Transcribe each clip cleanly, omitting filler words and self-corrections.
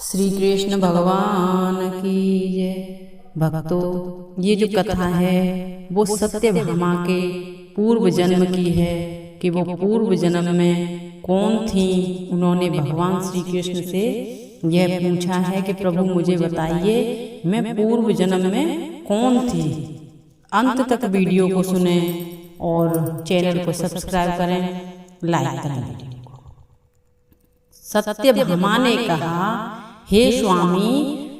श्री कृष्ण भगवान की जय। भक्तों, ये जो कथा है वो सत्यभामा के पूर्व जन्म की है कि वो पूर्व जन्म में कौन थी। उन्होंने भगवान श्री कृष्ण से यह पूछा है कि प्रभु मुझे बताइए मैं पूर्व जन्म में कौन थी। अंत तक वीडियो को सुने और चैनल को सब्सक्राइब करें, लाइक करें वीडियो को। सत्यभामा ने कहा, हे स्वामी,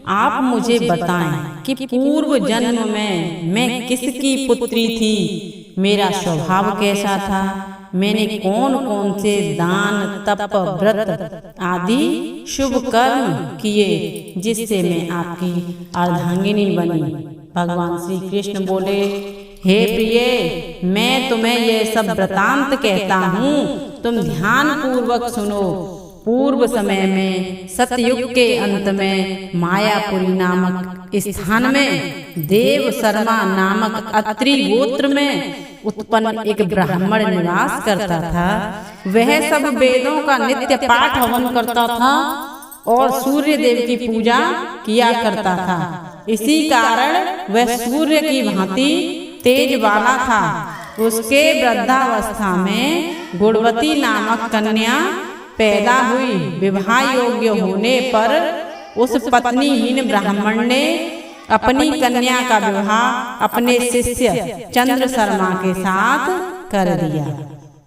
आप मुझे बताएं कि पूर्व जन्म में मैं किसकी पुत्री थी, मेरा स्वभाव कैसा था, मैंने कौन कौन से दान तप व्रत आदि शुभ कर्म किए जिससे मैं आपकी अर्धांगिनी बनी। भगवान श्री कृष्ण बोले, हे प्रिय, मैं तुम्हें यह सब वृतांत कहता हूँ, तुम ध्यान पूर्वक सुनो। पूर्व समय में सतयुग के अंत में मायापुरी नामक स्थान में देव शर्मा नामक अत्रि गोत्र में उत्पन्न एक ब्राह्मण निवास करता था। वह सब वेदों का नित्य पाठ हवन करता था और सूर्य देव की पूजा किया करता था। इसी कारण वह सूर्य की भांति तेज वाला था। उसके वृद्धावस्था में गुणवती नामक कन्या पैदा हुई। विवाह योग्य होने पर उस पत्नीहीन ब्राह्मण ने अपनी कन्या का विवाह अपने शिष्य चंद्र शर्मा के साथ कर दिया।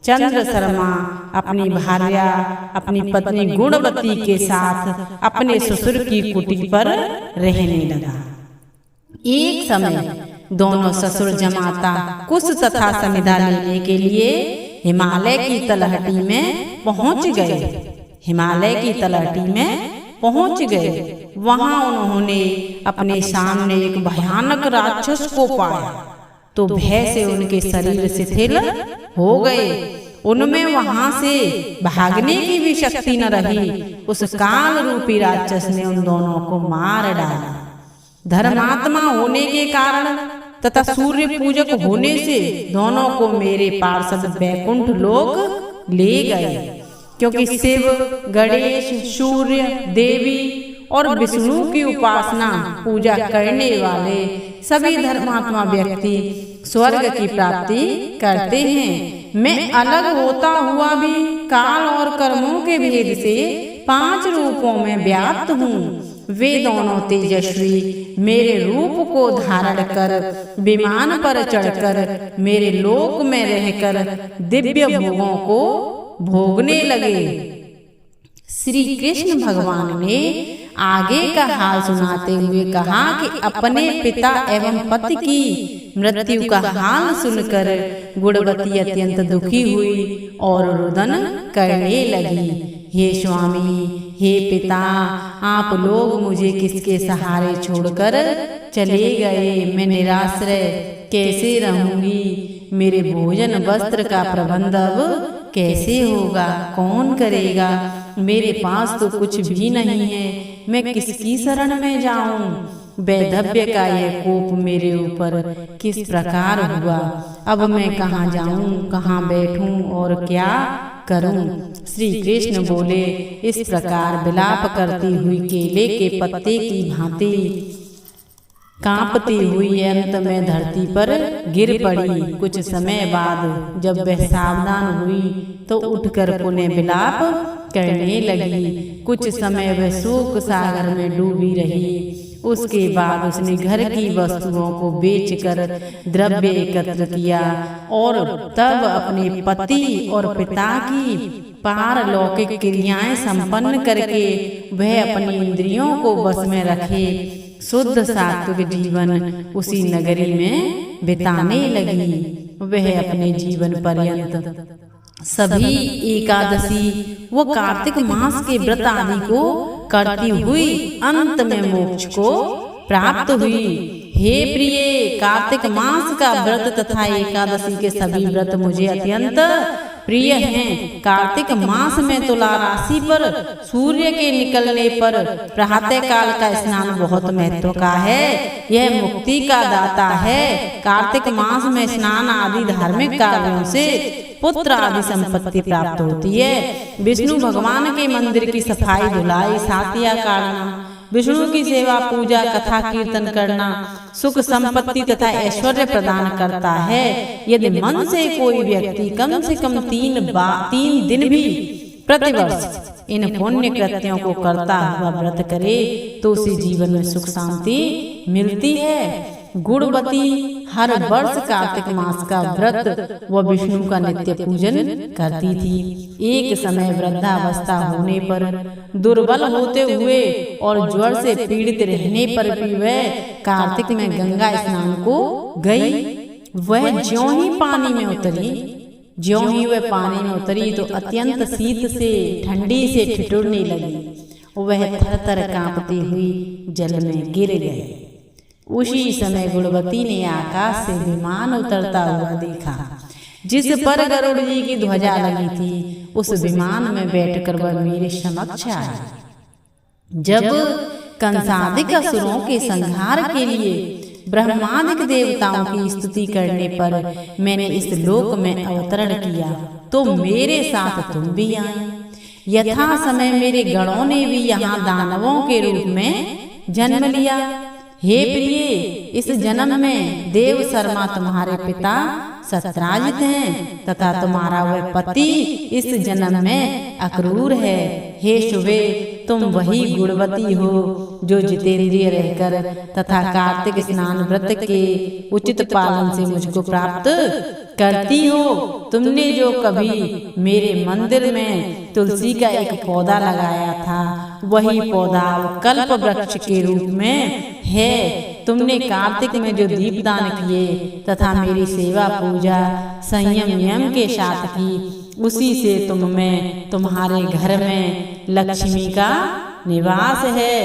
चंद्र शर्मा अपनी भार्या अपनी पत्नी गुणवती के साथ अपने ससुर की कुटी पर रहने लगा। एक समय दोनों ससुर जमाता कुश तथा समिधा लेने के लिए हिमालय की तलहटी में पहुंच गए। हिमालय की तलहटी में पहुंच गए। वहां उन्होंने अपने सामने एक भयानक राक्षस को पाया तो भय से उनके शरीर शिथिल हो गए। उनमें वहां से भागने की भी शक्ति न रही। उस काल रूपी राक्षस ने उन दोनों को मार डाला। धर्मात्मा होने के कारण तथा सूर्य पूजक होने से दोनों को मेरे पार्षद बैकुंठ लोक ले गए, क्योंकि शिव, गणेश, सूर्य, देवी और विष्णु की उपासना पूजा करने वाले सभी धर्मात्मा व्यक्ति स्वर्ग की प्राप्ति करते हैं। मैं अलग होता हुआ भी काल और कर्मों के भेद से 5 रूपों में व्याप्त हूँ। वे दोनों तेजस्वी मेरे रूप को धारण कर विमान पर चढ़कर मेरे लोक में रहकर दिव्य भोगों को भोगने लगे। श्री कृष्ण भगवान ने आगे का हाल सुनाते हुए कहा कि अपने पिता एवं पति की मृत्यु का हाल सुनकर गुणवती अत्यंत दुखी हुई और रुदन करने लगी। हे स्वामी, हे पिता, आप लोग मुझे किसके सहारे छोड़कर चले गए? मैं निराश्रय कैसे रहूंगी? मेरे भोजन वस्त्र का प्रबंध अब कैसे होगा? कौन करेगा? मेरे पास तो कुछ भी नहीं है। मैं किसकी शरण में जाऊं? वैधव्य का यह कोप मेरे ऊपर किस प्रकार हुआ? अब मैं कहाँ जाऊं, कहाँ बैठूं और क्या करूं? श्री कृष्ण बोले, इस प्रकार विलाप करती हुई केले के पत्ते की भांति कांपती हुई अंत में धरती पर गिर पड़ी। कुछ समय बाद जब वह सावधान हुई तो उठकर पुनः विलाप करने लगी। कुछ समय वह शोक सागर में डूबी रही। उसके बाद उसने घर की वस्तुओं को बेचकर द्रव्य एकत्र किया और तब अपने पति और पिता की पारलौकिक क्रियाएं संपन्न करके वह अपनी इंद्रियों को वश में रखे शुद्ध सात्विक जीवन उसी नगरी में बिताने लगी। वह अपने जीवन पर्यंत सभी एकादशी व कार्तिक मास के व्रत आदि को करती हुई अंत में मोक्ष को प्राप्त हुई। हे प्रिय, कार्तिक मास का व्रत तथा एकादशी के सभी व्रत मुझे अत्यंत प्रिय हैं। कार्तिक मास में तुला राशि पर सूर्य के निकलने पर प्रातः काल का स्नान बहुत महत्व का है। यह मुक्ति का दाता है। कार्तिक मास में स्नान आदि धार्मिक कार्यों से पुत्र आदि संपत्ति प्राप्त होती है। विष्णु भगवान के मंदिर की सफाई धुलाई सातिया काटना, विष्णु की सेवा पूजा कथा कीर्तन करना सुख संपत्ति तथा ऐश्वर्य प्रदान करता है। यदि मन से कोई व्यक्ति कम से कम 3 दिन भी प्रतिवर्ष इन पुण्य कृत्यों को करता हुआ व्रत करे तो उसे जीवन में सुख शांति मिलती है। गुणवती हर वर्ष कार्तिक मास का व्रत व विष्णु का नित्य पूजन करती थी। एक समय वृद्धावस्था होने पर, दुर्बल होते हुए और ज्वर से पीड़ित रहने पर भी वह कार्तिक में गंगा स्नान को गई। वह ज्यों ही पानी में उतरी तो अत्यंत शीत से ठंडी से ठिठुरने लगी। वह थर-थर कांपती हुई जल में गिर गई। उसी समय गुणवती ने आकाश से विमान उतरता हुआ देखा जिस पर गरुड़ जी की ध्वजा लगी थी। उस विमान में बैठकर वह मेरे समक्ष आई। जब कंसादिक असुरों के संहार के लिए ब्रह्मादिक देवताओं की स्तुति करने पर मैंने इस लोक में अवतरण किया तो मेरे साथ तुम भी आए। यथा समय मेरे गणों ने भी यहाँ दानवों के रूप में जन्म लिया। हे प्रिय, इस जन्म में देव शर्मा तुम्हारे पिता सत्राजित हैं तथा तुम्हारा वह पति इस जन्म में अक्रूर है। हे शुभे, तुम वही गुणवती हो जो जितेंद्रिय रहकर तथा कार्तिक स्नान व्रत के उचित पालन से मुझको प्राप्त करती हो। तुमने जो कभी मेरे मंदिर में तुलसी का एक पौधा लगाया था वही पौधा कल्प वृक्ष के रूप में है। तुमने कार्तिक में जो दीपदान किए तथा मेरी सेवा पूजा संयम नियम के साथ की उसी से तुम में तुम्हारे घर में लक्ष्मी का निवास है।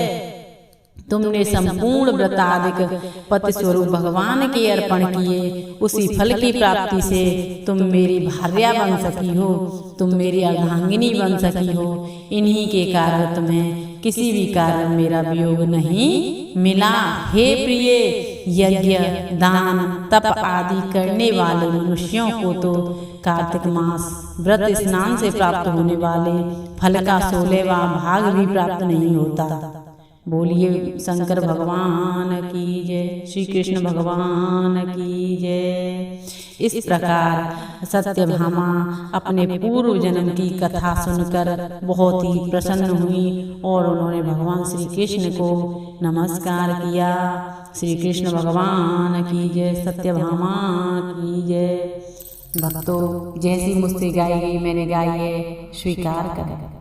तुमने संपूर्ण व्रतादिक पति स्वरूप भगवान के अर्पण किए। उसी फल की प्राप्ति से तुम मेरी भार्या बन सकी हो, तुम मेरी अर्धांगिनी बन सकी हो। इन्हीं के कारण तुम्हें किसी भी कारण मेरा वियोग नहीं मिला। हे प्रिय, यज्ञ दान तप आदि करने वाले मनुष्यों को तो कार्तिक मास व्रत स्नान से प्राप्त होने वाले फल का 16वां भाग भी प्राप्त नहीं होता। बोलिए शंकर भगवान की जय, श्री कृष्ण भगवान की जय। इस प्रकार सत्यभामा अपने पूर्व जन्म की कथा सुनकर बहुत ही प्रसन्न हुई और उन्होंने भगवान श्री कृष्ण को नमस्कार किया। श्री कृष्ण भगवान की जय, सत्यभामा की जय। भक्तों, जैसी मुझसे गाई गई मैंने गाई है, स्वीकार करें।